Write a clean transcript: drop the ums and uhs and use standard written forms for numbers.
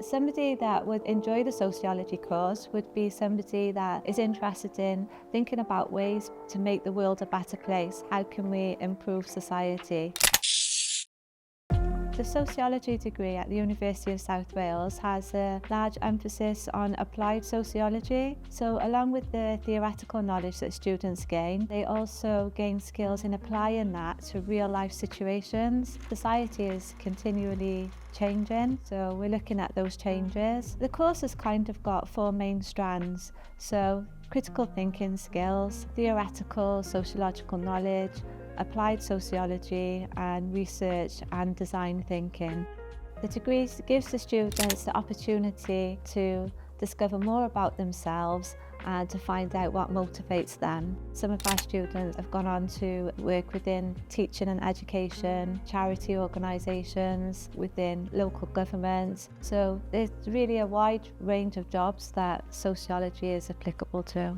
Somebody that would enjoy the sociology course would be somebody that is interested in thinking about ways to make the world a better place. How can we improve society? The sociology degree at the University of South Wales has a large emphasis on applied sociology. So along with the theoretical knowledge that students gain, they also gain skills in applying that to real life situations. Society is continually changing, so we're looking at those changes. The course has kind of got four main strands. So critical thinking skills, theoretical sociological knowledge, applied sociology, and research and design thinking. The degree gives the students the opportunity to discover more about themselves and to find out what motivates them. Some of our students have gone on to work within teaching and education, charity organisations, within local governments. So there's really a wide range of jobs that sociology is applicable to.